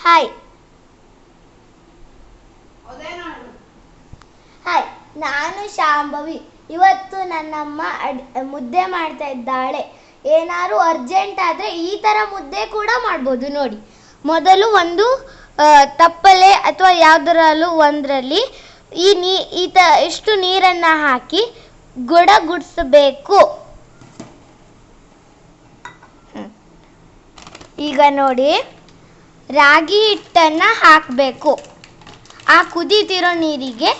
Hi hi ನಾನು ಶಾಂಭವಿ. ಇವತ್ತು ನನ್ನಮ್ಮ ಮುದ್ದೆ ಮಾಡ್ತಾ ಇದ್ದಾಳೆ. ಏನಾದ್ರು ಅರ್ಜೆಂಟ್ ಆದರೆ ಈ ಥರ ಮುದ್ದೆ ಕೂಡ ಮಾಡ್ಬೋದು. ನೋಡಿ, ಮೊದಲು ಒಂದು ತಪ್ಪಲೆ ಅಥವಾ ಯಾವುದರಲ್ಲೂ ಒಂದರಲ್ಲಿ ಇಷ್ಟು ನೀರನ್ನು ಹಾಕಿ ಗುಡಿಸಬೇಕು. ಈಗ ನೋಡಿ, ರಾಗಿ ಹಿಟ್ಟನ್ನು ಹಾಕಬೇಕು. ಆ ಕುದೀತಿರೋ ನೀರಿಗೆ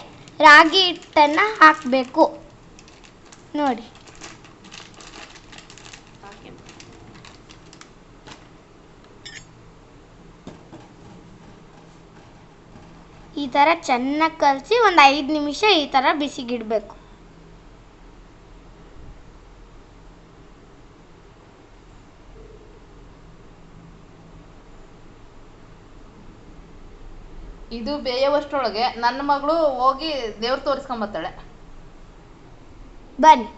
ರಾಗಿ ಹಿಟ್ಟನ್ನು ಹಾಕಬೇಕು. ನೋಡಿ, ಈ ಥರ ಚೆನ್ನಾಗಿ ಕಲಸಿ ಒಂದು 5 ನಿಮಿಷ ಈ ಥರ ಬಿಸಿಗಿಡಬೇಕು. ಇದು ಬೇಯುವಷ್ಟರೊಳಗೆ ನನ್ನ ಮಗಳು ಹೋಗಿ ದೇವ್ರ ತೋರಿಸ್ಕೊಂಬತ್ತಾಳೆ. ಬನ್ನಿ.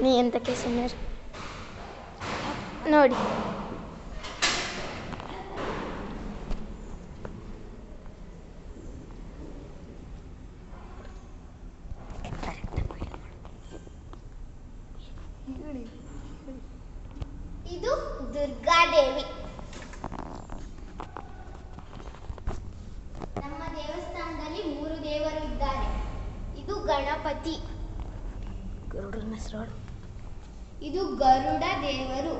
ನೀ ಎಂತಕ್ಕೆ ಸುಮ್ಮನೆ ನೋಡಿ. ಇದು ದುರ್ಗಾದೇವಿ. ನಮ್ಮ ದೇವಸ್ಥಾನದಲ್ಲಿ 3 ದೇವರು ಇದ್ದಾರೆ. ಇದು ಗಣಪತಿ, ಇದು ಗರುಡ ದೇವರು,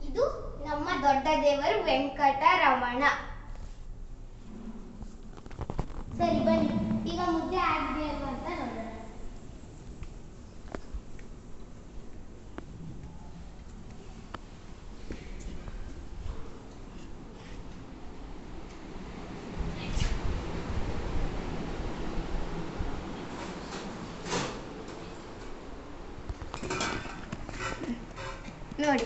ಇದು ನಮ್ಮ ದೊಡ್ಡ ದೇವರು ವೆಂಕಟರಮಣ. ಸರಿ, ಬನ್ನಿ. ಈಗ ಮುದ್ದೆ ಆಗಿದೆ ಅಲ್ವಾ ಅಂತ ನೋಡೋಣ. ನೋಡಿ,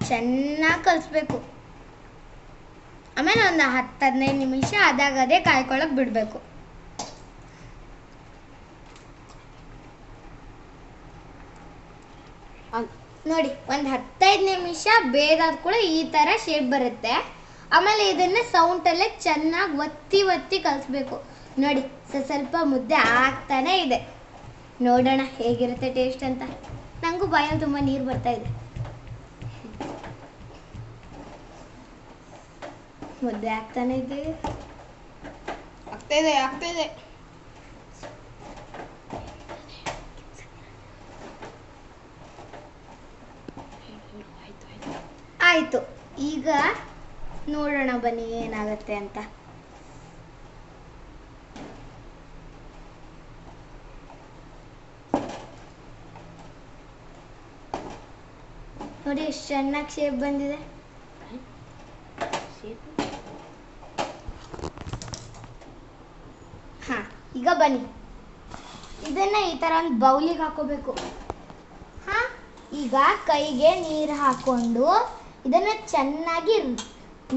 ಚೆನ್ನಾಗಿ ಕಲಿಸ್ಬೇಕು. ಆಮೇಲೆ ಒಂದು 10-15 ನಿಮಿಷ ಅದೇ ಕಾಯ್ಕೊಳಕ್ ಬಿಡಬೇಕು. ನೋಡಿ, ಒಂದು 15 ನಿಮಿಷ ಬೇದಾದ ಕೂಡ ಈ ಥರ ಶೇಪ್ ಬರುತ್ತೆ. ಆಮೇಲೆ ಇದನ್ನು ಸೌಂಡಲ್ಲೇ ಚೆನ್ನಾಗಿ ಒತ್ತಿ ಕಲಿಸ್ಬೇಕು. ನೋಡಿ, ಸ್ವಲ್ಪ ಮುದ್ದೆ ಆಗ್ತಾನೆ ಇದೆ. ನೋಡೋಣ ಹೇಗಿರುತ್ತೆ ಟೇಸ್ಟ್ ಅಂತ. ನನಗೂ ಬಾಯಲ್ಲಿ ತುಂಬ ನೀರು ಬರ್ತಾ ಇದೆ. ಮುದ್ದೆ ಆಗ್ತಾನೆ ಇದೆ. ಆಯ್ತು. ಈಗ ನೋಡೋಣ ಬನ್ನಿ ಏನಾಗತ್ತೆ ಅಂತ. ನೋಡಿ, ಎಷ್ಟು ಚೆನ್ನಾಗಿ ಶೇಪ್ ಬಂದಿದೆ. ಹಾ, ಈಗ ಬನ್ನಿ. ಇದನ್ನ ಈ ತರ ಒಂದು ಬೌಲಿಗೆ ಹಾಕೋಬೇಕು. ಹಾ, ಈಗ ಕೈಗೆ ನೀರು ಹಾಕೊಂಡು ಇದನ್ನ ಚೆನ್ನಾಗಿ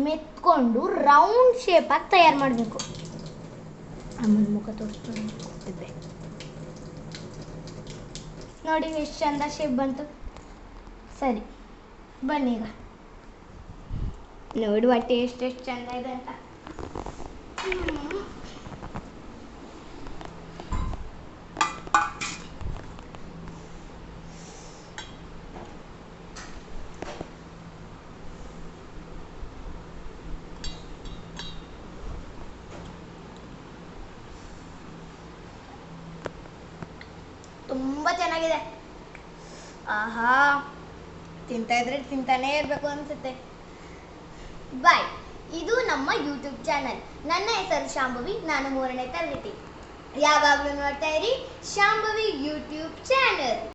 ಮೆತ್ಕೊಂಡು ರೌಂಡ್ ಶೇಪ್ ಆಗಿ ತಯಾರು ಮಾಡಬೇಕು. ಅಮ್ಮನ ಮುಖ ತೋರಿಸ್ತಿದ್ದೆ. ನೋಡಿ, ಎಷ್ಟು ಚಂದ ಶೇಪ್ ಬಂತು. ಸರಿ, ಬನ್ನಿ ಈಗ ನೋಡುವ ಟೇಸ್ಟ್ ಎಷ್ಟು ಚಂದ ಇದೆ ಅಂತ. ತುಂಬ ಚೆನ್ನಾಗಿದೆ. ಆಹಾ, ತಿಂತಾ ಇದ್ರೆ ತಿಂತಾನೇ ಇರಬೇಕು ಅನ್ಸುತ್ತೆ. ಬಾಯ್. ಇದು ನಮ್ಮ ಯೂಟ್ಯೂಬ್ ಚಾನಲ್. ನನ್ನ ಹೆಸರು ಶಾಂಭವಿ. ನಾನು 3ನೇ ತರಗತಿ. ಯಾವಾಗಲೂ ನೋಡ್ತಾ ಇರಿ ಶಾಂಭವಿ ಯೂಟ್ಯೂಬ್ ಚಾನಲ್.